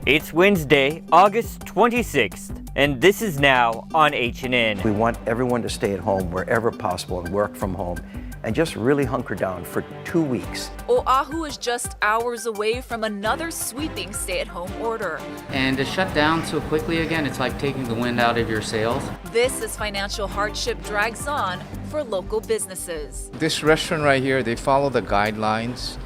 It's Wednesday, August 26th, and this is now on H&N. We want everyone to stay at home wherever possible and work from home and just really hunker down for 2 weeks. Oahu is just hours away from another sweeping stay-at-home order. And to shut down so quickly again, it's like taking the wind out of your sails. This as financial hardship drags on for local businesses. This restaurant right here, they follow the guidelines.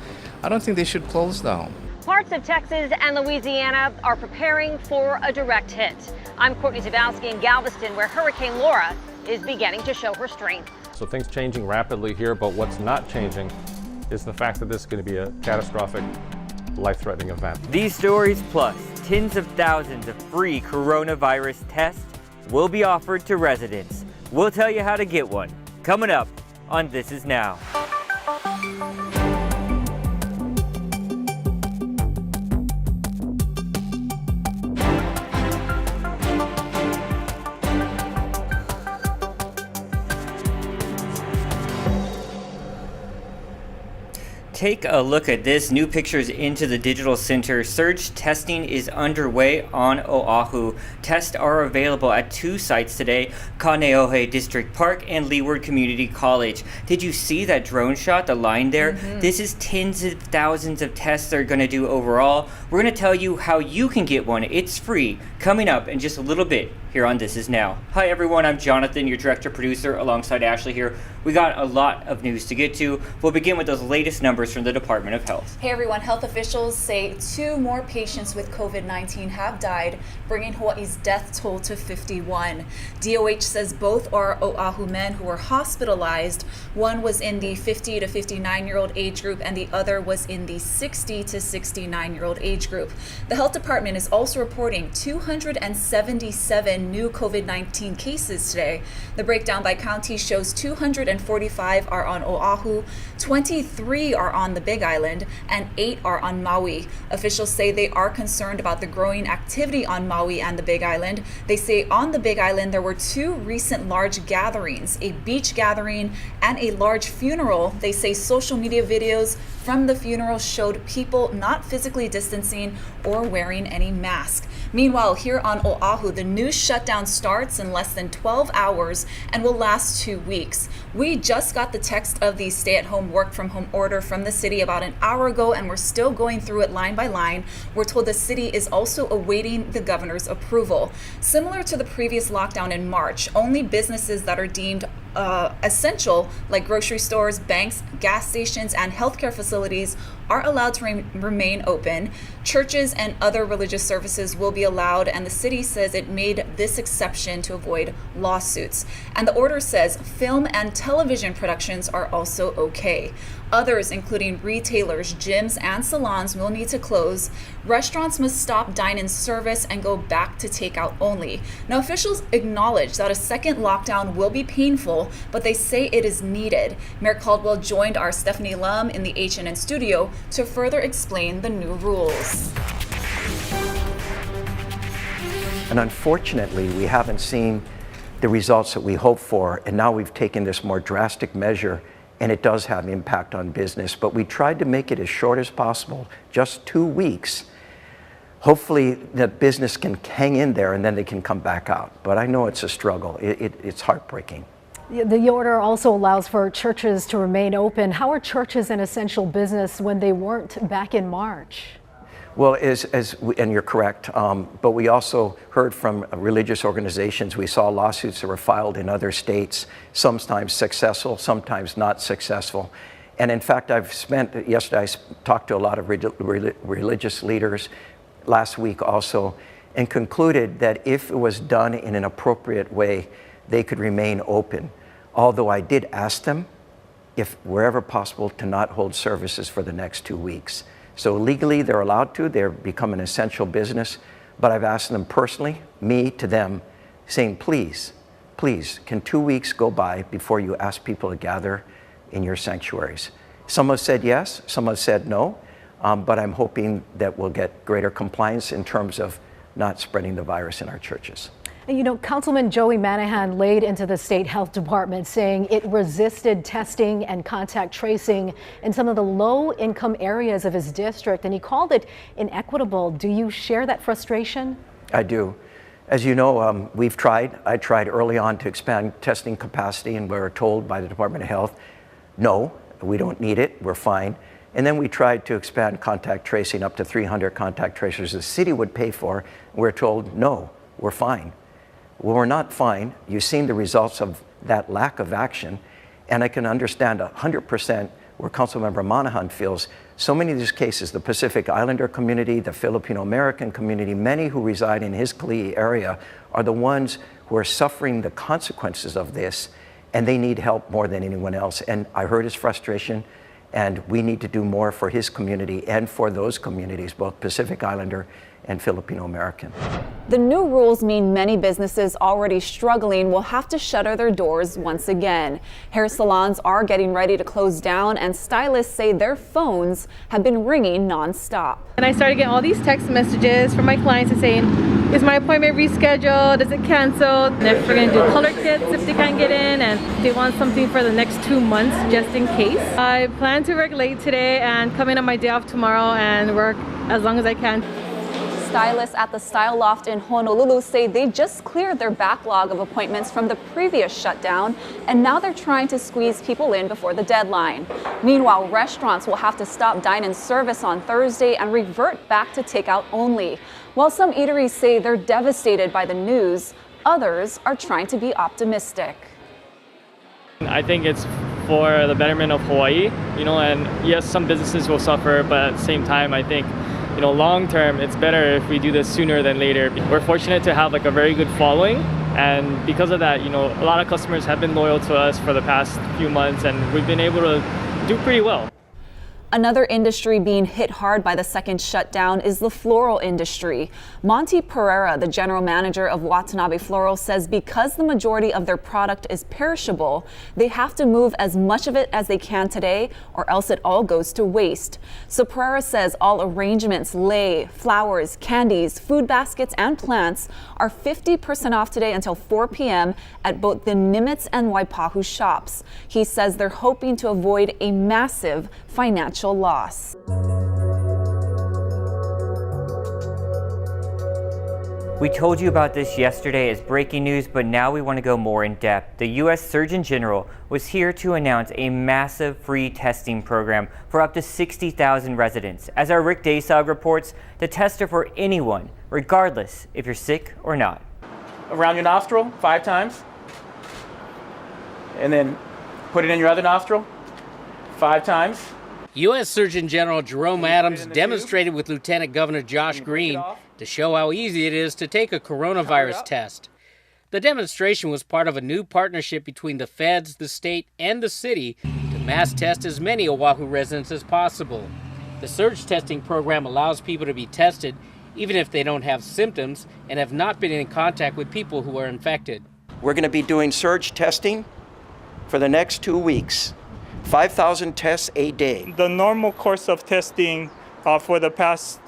I don't think they should close down. Parts of Texas and Louisiana are preparing for a direct hit. I'm Courtney Zabowski in Galveston, where Hurricane Laura is beginning to show her strength. So things changing rapidly here, but what's not changing is the fact that this is going to be a catastrophic, life-threatening event. These stories, plus tens of thousands of free coronavirus tests, will be offered to residents. We'll tell you how to get one. Coming up on This Is Now. Take a look at this. New pictures into the digital center. Surge testing is underway on Oahu. Tests are available at 2 sites today, Kaneohe District Park and Leeward Community College. Did you see that drone shot, the line there? This is tens of thousands of tests they're going to do overall. We're going to tell you how you can get one. It's free. Coming up in just a little bit here on This Is Now. Hi everyone, I'm Jonathan, your director producer, alongside Ashley here. We got a lot of news to get to. We'll begin with those latest numbers from the Department of Health. Hey everyone, health officials say 2 more patients with COVID-19 have died, bringing Hawaii's death toll to 51. DOH says both are Oahu men who were hospitalized. One was in the 50 to 59-year-old age group and the other was in the 60 to 69-year-old age group. The health department is also reporting 277 new COVID-19 cases today. The breakdown by county shows 245 are on Oahu, 23 are on the Big Island, and 8 are on Maui. Officials say they are concerned about the growing activity on Maui and the Big Island. They say on the Big Island there were 2 recent large gatherings, a beach gathering and a large funeral. They say social media videos from the funeral showed people not physically distancing or wearing any mask. Meanwhile, here on Oahu, the new shutdown starts in less than 12 hours and will last 2 weeks. We just got the text of the stay-at-home work-from-home order from the city about an hour ago, and we're still going through it line by line. We're told the city is also awaiting the governor's approval. Similar to the previous lockdown in March, only businesses that are deemed essential, like grocery stores, banks, gas stations, and healthcare facilities, are allowed to remain open. Churches and other religious services will be allowed, and the city says it made this exception to avoid lawsuits. And the order says film and television productions are also okay. Others, including retailers, gyms, and salons, will need to close. Restaurants must stop dine-in service and go back to takeout only. Now, officials acknowledge that a second lockdown will be painful, but they say it is needed. Mayor Caldwell joined our Stephanie Lum in the H&N studio to further explain the new rules. And unfortunately, we haven't seen the results that we hoped for, and now we've taken this more drastic measure, and it does have impact on business. But we tried to make it as short as possible, just 2 weeks. Hopefully the business can hang in there and then they can come back out. But I know it's a struggle. It's heartbreaking. The order also allows for churches to remain open. How are churches an essential business when they weren't back in March? Well, and you're correct, but we also heard from religious organizations. We saw lawsuits that were filed in other states, sometimes successful, sometimes not successful. And in fact, yesterday I talked to a lot of religious leaders, last week also, and concluded that if it was done in an appropriate way, they could remain open. Although I did ask them, if wherever possible, to not hold services for the next 2 weeks. So legally, they're allowed to. They're become an essential business. But I've asked them personally, me to them, saying, please, can 2 weeks go by before you ask people to gather in your sanctuaries? Some have said yes, some have said no, but I'm hoping that we'll get greater compliance in terms of not spreading the virus in our churches. And, Councilman Joey Manahan laid into the state health department saying it resisted testing and contact tracing in some of the low-income areas of his district, and he called it inequitable. Do you share that frustration? I do. As you know, I tried early on to expand testing capacity, and we were told by the Department of Health, no, we don't need it, we're fine. And then we tried to expand contact tracing up to 300 contact tracers the city would pay for. We're told, no, we're fine. Well, we're not fine. You've seen the results of that lack of action, and I can understand 100% where Councilmember Monahan feels. So many of these cases, the Pacific Islander community, the Filipino American community, many who reside in his Kalihi area are the ones who are suffering the consequences of this, and they need help more than anyone else. And I heard his frustration, and we need to do more for his community and for those communities, both Pacific Islander and Filipino American. The new rules mean many businesses already struggling will have to shutter their doors once again. Hair salons are getting ready to close down, and stylists say their phones have been ringing nonstop. And I started getting all these text messages from my clients saying, is my appointment rescheduled? Is it canceled? And if we're going to do color kits if they can't get in, and they want something for the next 2 months just in case. I plan to work late today and come in on my day off tomorrow and work as long as I can. Stylists at the Style Loft in Honolulu say they just cleared their backlog of appointments from the previous shutdown, and now they're trying to squeeze people in before the deadline. Meanwhile, restaurants will have to stop dine-in service on Thursday and revert back to takeout only. While some eateries say they're devastated by the news, others are trying to be optimistic. I think it's for the betterment of Hawaii, and yes, some businesses will suffer, but at the same time, I think long term, it's better if we do this sooner than later. We're fortunate to have a very good following, and because of that, a lot of customers have been loyal to us for the past few months, and we've been able to do pretty well. Another industry being hit hard by the second shutdown is the floral industry. Monty Pereira, the general manager of Watanabe Floral, says because the majority of their product is perishable, they have to move as much of it as they can today, or else it all goes to waste. So Pereira says all arrangements, lei, flowers, candies, food baskets, and plants are 50% off today until 4 p.m. at both the Nimitz and Waipahu shops. He says they're hoping to avoid a massive financial loss. We told you about this yesterday as breaking news, but now we want to go more in depth. The U.S. Surgeon General was here to announce a massive free testing program for up to 60,000 residents. As our Rick Daysog reports, the tests are for anyone, regardless if you're sick or not. Around your nostril 5 times, and then put it in your other nostril 5 times. U.S. Surgeon General Jerome Adams demonstrated with Lieutenant Governor Josh Green to show how easy it is to take a coronavirus test. The demonstration was part of a new partnership between the feds, the state, and the city to mass test as many Oahu residents as possible. The surge testing program allows people to be tested even if they don't have symptoms and have not been in contact with people who are infected. We're going to be doing surge testing for the next 2 weeks. 5,000 tests a day. The normal course of testing for the past,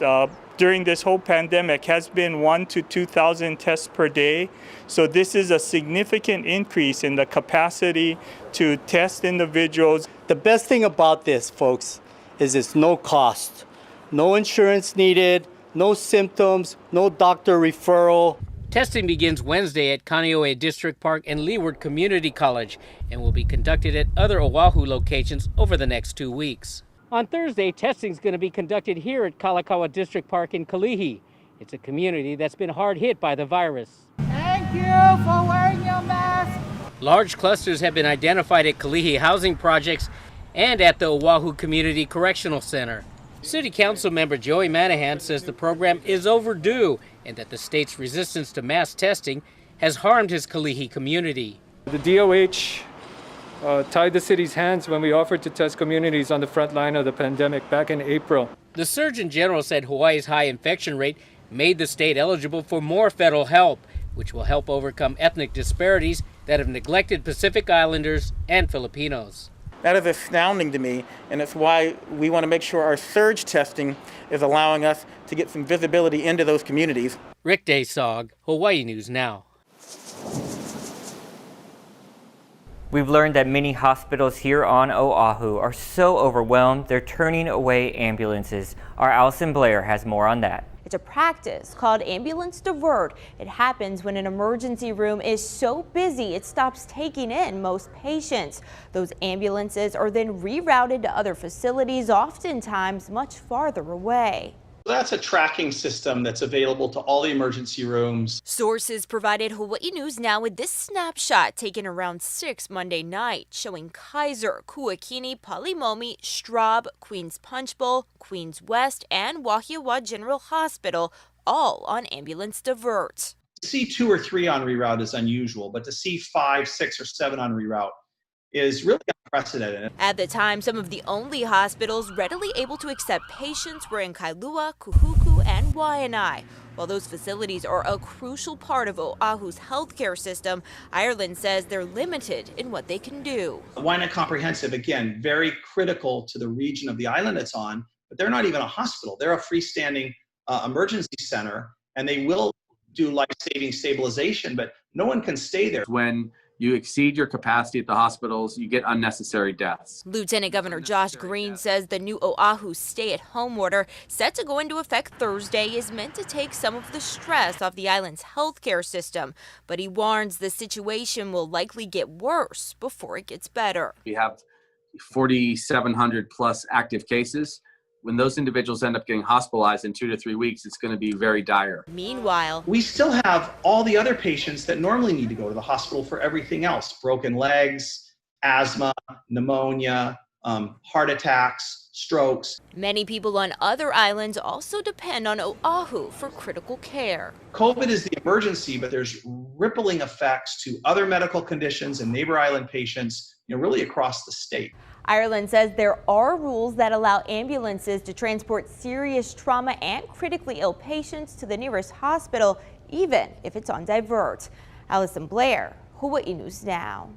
during this whole pandemic, has been 1,000 to 2,000 tests per day. So this is a significant increase in the capacity to test individuals. The best thing about this, folks, is it's no cost. No insurance needed, no symptoms, no doctor referral. Testing begins Wednesday at Kaneohe District Park and Leeward Community College and will be conducted at other Oahu locations over the next 2 weeks. On Thursday, testing is going to be conducted here at Kalakaua District Park in Kalihi. It's a community that's been hard hit by the virus. Thank you for wearing your mask. Large clusters have been identified at Kalihi housing projects and at the Oahu Community Correctional Center. City Council member Joey Manahan says the program is overdue and that the state's resistance to mass testing has harmed his Kalihi community. The DOH tied the city's hands when we offered to test communities on the front line of the pandemic back in April. The Surgeon General said Hawaii's high infection rate made the state eligible for more federal help, which will help overcome ethnic disparities that have neglected Pacific Islanders and Filipinos. That is astounding to me, and it's why we want to make sure our surge testing is allowing us to get some visibility into those communities. Rick Daysog, Hawaii News Now. We've learned that many hospitals here on Oahu are so overwhelmed they're turning away ambulances. Our Allison Blair has more on that. It's a practice called ambulance divert. It happens when an emergency room is so busy it stops taking in most patients. Those ambulances are then rerouted to other facilities, oftentimes much farther away. That's a tracking system that's available to all the emergency rooms. Sources provided Hawaii News Now with this snapshot taken around 6 Monday night, showing Kaiser, Kuakini, Palimomi, Straub, Queens Punch Bowl, Queens West, and Wahiawa General Hospital all on ambulance divert. To see 2 or 3 on reroute is unusual, but to see 5, 6, or 7 on reroute is really unprecedented. At the time, some of the only hospitals readily able to accept patients were in Kailua, Kuhuku, and Waianae. While those facilities are a crucial part of Oahu's healthcare system, Ireland says they're limited in what they can do. Waianae Comprehensive, again, very critical to the region of the island it's on, but they're not even a hospital. They're a freestanding emergency center, and they will do life-saving stabilization, but no one can stay there. When you exceed your capacity at the hospitals, you get unnecessary deaths. Lieutenant Governor Josh Green says the new Oahu stay-at-home order, set to go into effect Thursday, is meant to take some of the stress off the island's healthcare system. But he warns the situation will likely get worse before it gets better. We have 4,700 plus active cases. When those individuals end up getting hospitalized in 2 to 3 weeks, it's going to be very dire. Meanwhile, we still have all the other patients that normally need to go to the hospital for everything else: broken legs, asthma, pneumonia, heart attacks, strokes. Many people on other islands also depend on Oahu for critical care. COVID is the emergency, but there's rippling effects to other medical conditions and neighbor island patients, really across the state. Ireland says there are rules that allow ambulances to transport serious trauma and critically ill patients to the nearest hospital, even if it's on divert. Allison Blair, Hawaii News Now.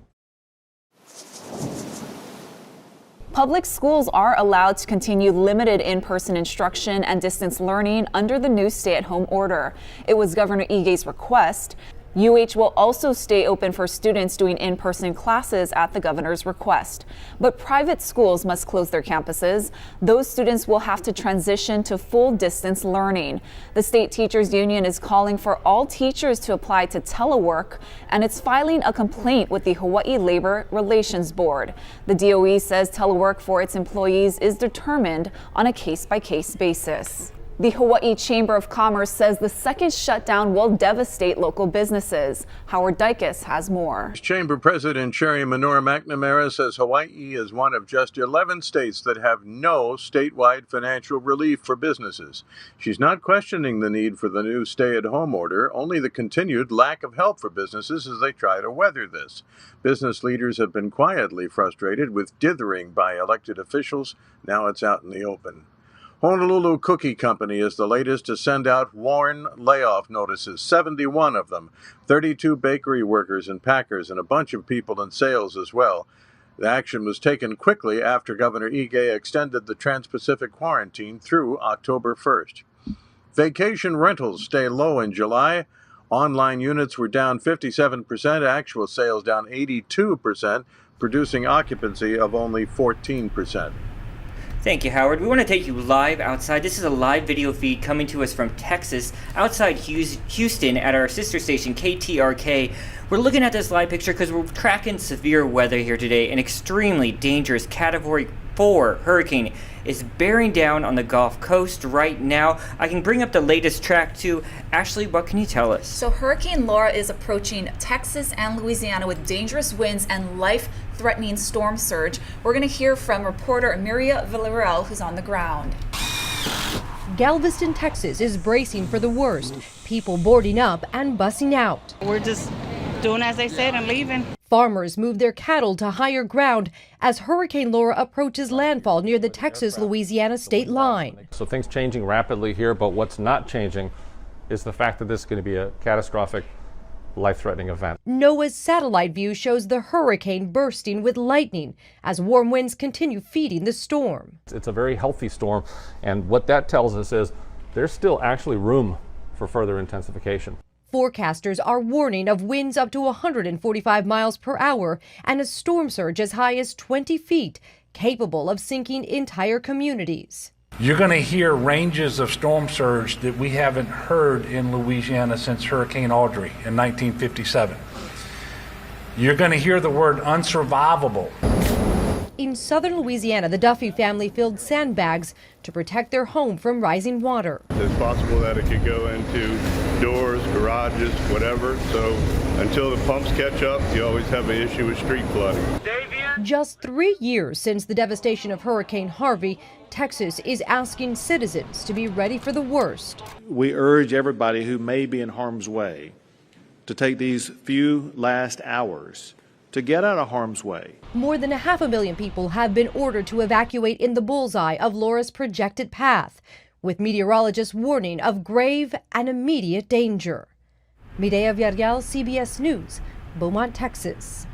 Public schools are allowed to continue limited in-person instruction and distance learning under the new stay-at-home order. It was Governor Ige's request. UH will also stay open for students doing in-person classes at the governor's request. But private schools must close their campuses. Those students will have to transition to full distance learning. The State Teachers Union is calling for all teachers to apply to telework, and it's filing a complaint with the Hawaii Labor Relations Board. The DOE says telework for its employees is determined on a case-by-case basis. The Hawaii Chamber of Commerce says the second shutdown will devastate local businesses. Howard Dykes has more. Chamber President Sherry Manor McNamara says Hawaii is one of just 11 states that have no statewide financial relief for businesses. She's not questioning the need for the new stay-at-home order, only the continued lack of help for businesses as they try to weather this. Business leaders have been quietly frustrated with dithering by elected officials. Now it's out in the open. Honolulu Cookie Company is the latest to send out WWII layoff notices, 71 of them, 32 bakery workers and packers, and a bunch of people in sales as well. The action was taken quickly after Governor Ige extended the Trans-Pacific quarantine through October 1st. Vacation rentals stay low in July. Online units were down 57%, actual sales down 82%, producing occupancy of only 14%. Thank you, Howard. We want to take you live outside. This is a live video feed coming to us from Texas, outside Houston at our sister station, KTRK. We're looking at this live picture because we're tracking severe weather here today. An extremely dangerous Category 4 hurricane is bearing down on the Gulf Coast right now. I can bring up the latest track too. Ashley, what can you tell us? So Hurricane Laura is approaching Texas and Louisiana with dangerous winds and life-threatening storm surge. We're going to hear from reporter Miria Villarreal, who's on the ground. Galveston, Texas is bracing for the worst. People boarding up and bussing out. We're just doing as they said and leaving. Farmers move their cattle to higher ground as Hurricane Laura approaches landfall near the Texas-Louisiana state line. So things changing rapidly here, but what's not changing is the fact that this is going to be a catastrophic, life-threatening event. NOAA's satellite view shows the hurricane bursting with lightning as warm winds continue feeding the storm. It's a very healthy storm, and what that tells us is there's still actually room for further intensification. Forecasters are warning of winds up to 145 miles per hour and a storm surge as high as 20 feet, capable of sinking entire communities. You're going to hear ranges of storm surge that we haven't heard in Louisiana since Hurricane Audrey in 1957. You're going to hear the word unsurvivable. In southern Louisiana, the Duffy family filled sandbags to protect their home from rising water. It's possible that it could go into doors, garages, whatever. So until the pumps catch up, you always have an issue with street flooding. Just 3 years since the devastation of Hurricane Harvey, Texas is asking citizens to be ready for the worst. We urge everybody who may be in harm's way to take these few last hours to get out of harm's way. More than 500,000 people have been ordered to evacuate in the bullseye of Laura's projected path, with meteorologists warning of grave and immediate danger. Mireya Villarreal, CBS News, Beaumont, Texas.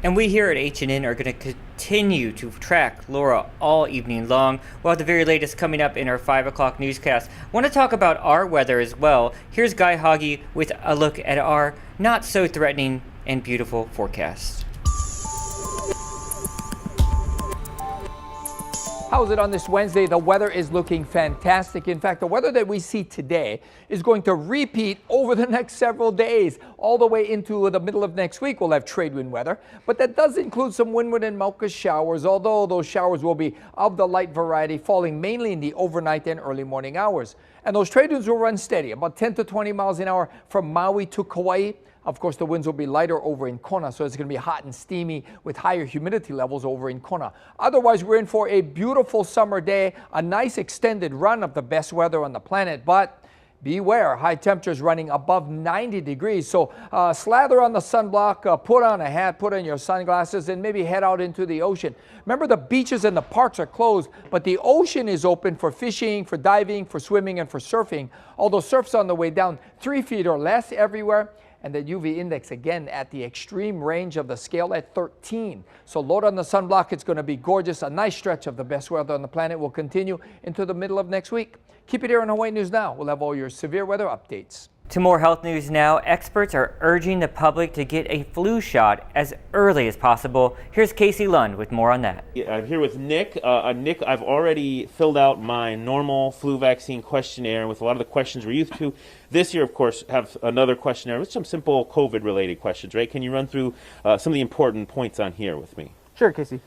And we here at H&N are going to continue to track Laura all evening long. We'll have the very latest coming up in our 5 o'clock newscast. Want to talk about our weather as well. Here's Guy Hoggy with a look at our not so threatening and beautiful forecast. How is it on this Wednesday? The weather is looking fantastic. In fact, the weather that we see today is going to repeat over the next several days. All the way into the middle of next week, we'll have trade wind weather. But that does include some windward and Mauka showers, although those showers will be of the light variety, falling mainly in the overnight and early morning hours. And those trade winds will run steady, about 10 to 20 miles an hour from Maui to Kauai. Of course, the winds will be lighter over in Kona, so it's going to be hot and steamy with higher humidity levels over in Kona. Otherwise, we're in for a beautiful summer day, a nice extended run of the best weather on the planet, but beware, high temperatures running above 90 degrees. So slather on the sunblock, put on a hat, put on your sunglasses, and maybe head out into the ocean. Remember, the beaches and the parks are closed, but the ocean is open for fishing, for diving, for swimming, and for surfing. Although surf's on the way down 3 feet or less everywhere. And the UV index, again, at the extreme range of the scale at 13. So load on the sunblock. It's going to be gorgeous. A nice stretch of the best weather on the planet will continue into the middle of next week. Keep it here on Hawaii News Now. We'll have all your severe weather updates. To more health news now, experts are urging the public to get a flu shot as early as possible. Here's Casey Lund with more on that. Yeah, I'm here with Nick. Nick, I've already filled out my normal flu vaccine questionnaire with a lot of the questions we're used to. This year, of course, have another questionnaire with some simple COVID-related questions, right? Can you run through some of the important points on here with me? Sure, Casey.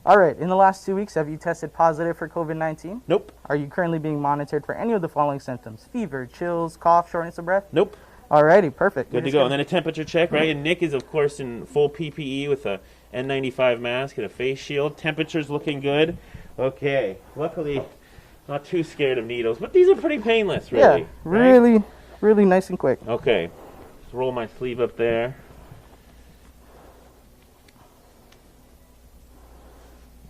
All right, in the last 2 weeks, have you tested positive for COVID-19? Nope. Are you currently being monitored for any of the following symptoms? Fever, chills, cough, shortness of breath? Nope. All righty, perfect. Good to go. And then a temperature check, right? And Nick is, of course, in full PPE with a N95 mask and a face shield. Temperature's looking good. Okay. Luckily, not too scared of needles, but these are pretty painless, really. Yeah, really, really nice and quick. Okay. Let's roll my sleeve up there.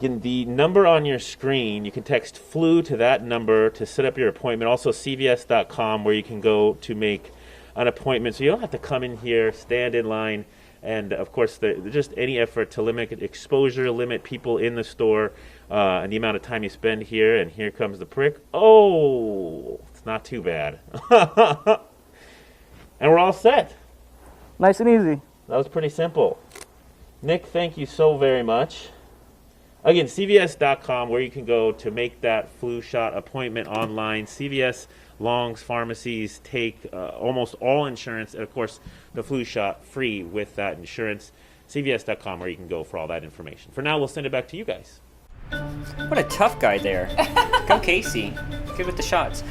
Again, the number on your screen, you can text flu to that number to set up your appointment. Also, CVS.com, where you can go to make an appointment. So you don't have to come in here, stand in line, and of course, just any effort to limit exposure, limit people in the store, and the amount of time you spend here. And here comes the prick. Oh, it's not too bad. And we're all set. Nice and easy. That was pretty simple. Nick, thank you so very much. Again, CVS.com, where you can go to make that flu shot appointment online. CVS, Longs, pharmacies take almost all insurance, and of course, the flu shot free with that insurance. CVS.com, where you can go for all that information. For now, we'll send it back to you guys. What a tough guy there. Go Casey. Good with the shots.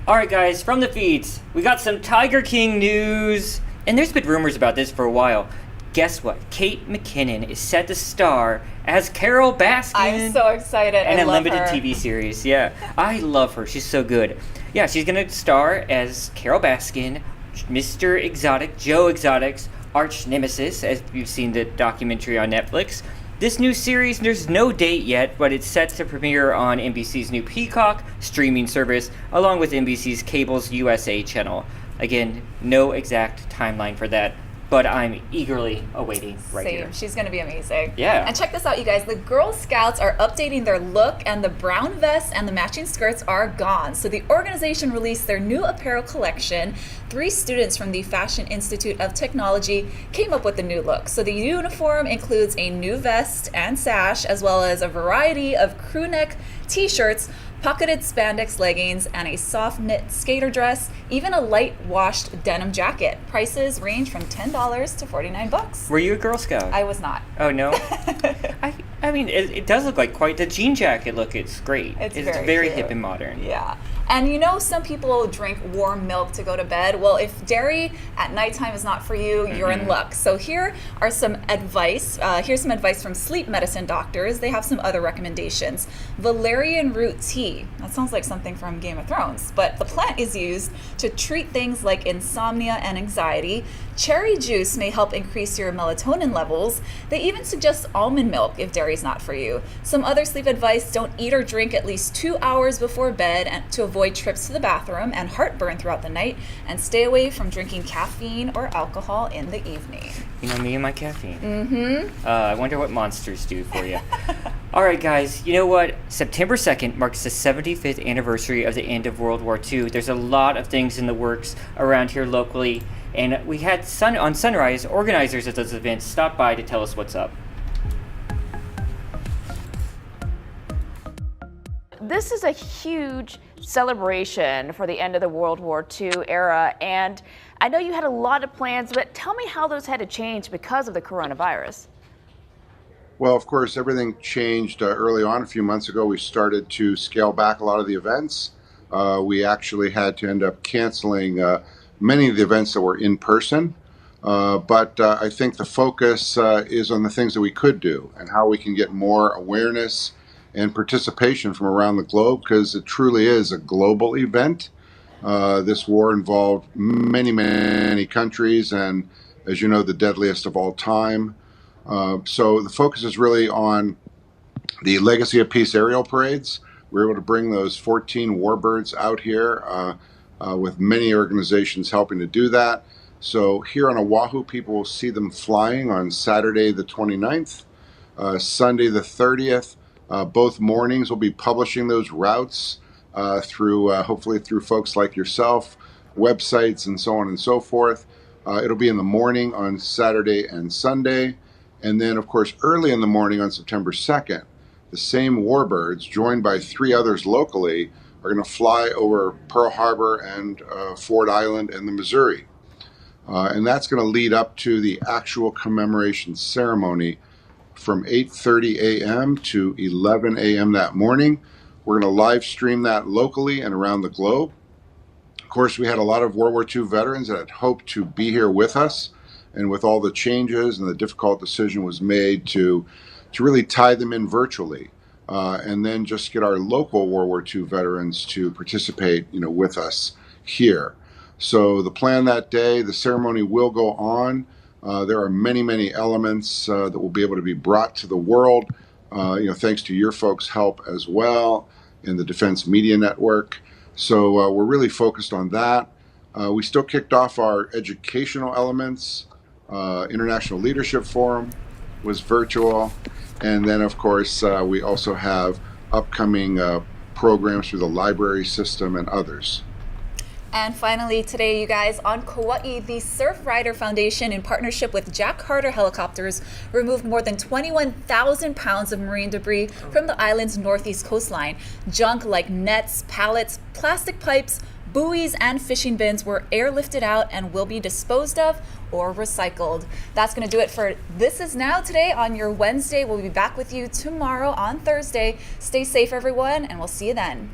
All right, guys, from the feeds, we got some Tiger King news. And there's been rumors about this for a while. Guess what? Kate McKinnon is set to star as Carol Baskin. I'm so excited. In I a love limited her. TV series. Yeah, I love her. She's so good. Yeah, she's going to star as Carol Baskin, Mr. Exotic, Joe Exotic's arch nemesis, as you've seen the documentary on Netflix. This new series, there's no date yet, but it's set to premiere on NBC's new Peacock streaming service, along with NBC's Cable's USA channel. Again, no exact timeline for that. but I'm eagerly awaiting right Same. here. She's going to be amazing. Yeah. And check this out, you guys. The Girl Scouts are updating their look, and the brown vests and the matching skirts are gone. So the organization released their new apparel collection. 3 students from the Fashion Institute of Technology came up with the new look. So the uniform includes a new vest and sash, as well as a variety of crew neck t-shirts, pocketed spandex leggings, and a soft knit skater dress, even a light washed denim jacket. Prices range from $10 to $49. Were you a Girl Scout? I was not. Oh, no? I mean, it does look like quite the jean jacket look. It's great. It's very cute. hip and modern. Yeah. And you know, some people drink warm milk to go to bed. Well, if dairy at nighttime is not for you, you're in luck. So here are some advice. Here's some advice from sleep medicine doctors. They have some other recommendations. Valerian root tea. That sounds like something from Game of Thrones. But the plant is used to treat things like insomnia and anxiety. Cherry juice may help increase your melatonin levels. They even suggest almond milk if dairy is not for you. Some other sleep advice: don't eat or drink at least 2 hours before bed and to avoid trips to the bathroom and heartburn throughout the night, and stay away from drinking caffeine or alcohol in the evening. You know me and my caffeine. Mm-hmm. I wonder what monsters do for you. All right, guys, you know what? September 2nd marks the 75th anniversary of the end of World War II. There's a lot of things in the works around here locally, and we had on Sunrise, organizers of those events stop by to tell us what's up. This is a huge celebration for the end of the World War II era, and I know you had a lot of plans, but tell me how those had to change because of the coronavirus. Well, of course, everything changed early on. A few months ago, we started to scale back a lot of the events. We actually had to end up canceling many of the events that were in person. But I think the focus is on the things that we could do and how we can get more awareness and participation from around the globe, because it truly is a global event. This war involved many countries, and as you know, the deadliest of all time. So the focus is really on the Legacy of Peace aerial parades. We were able to bring those 14 warbirds out here with many organizations helping to do that. So here on Oahu, people will see them flying on Saturday the 29th, Sunday the 30th. Both mornings we'll be publishing those routes through hopefully through folks like yourself, websites, and so on and so forth. It'll be in the morning on Saturday and Sunday. And then, of course, early in the morning on September 2nd, the same warbirds, joined by 3 others locally, are going to fly over Pearl Harbor and Ford Island and the Missouri. And that's going to lead up to the actual commemoration ceremony from 8:30 a.m. to 11 a.m. that morning. We're going to live stream that locally and around the globe. Of course, we had a lot of World War II veterans that had hoped to be here with us, and with all the changes and the difficult decision was made to really tie them in virtually, and then just get our local World War II veterans to participate, with us here. So the plan that day, the ceremony will go on. There are many elements that will be able to be brought to the world, thanks to your folks' help as well in the Defense Media Network. So we're really focused on that. We still kicked off our educational elements. International Leadership Forum was virtual. And then, of course, we also have upcoming programs through the library system and others. And finally today, you guys, on Kauai, the Surf Rider Foundation, in partnership with Jack Harder Helicopters, removed more than 21,000 pounds of marine debris from the island's northeast coastline. Junk like nets, pallets, plastic pipes, buoys, and fishing bins were airlifted out and will be disposed of or recycled. That's going to do it for This Is Now today on your Wednesday. We'll be back with you tomorrow on Thursday. Stay safe, everyone, and we'll see you then.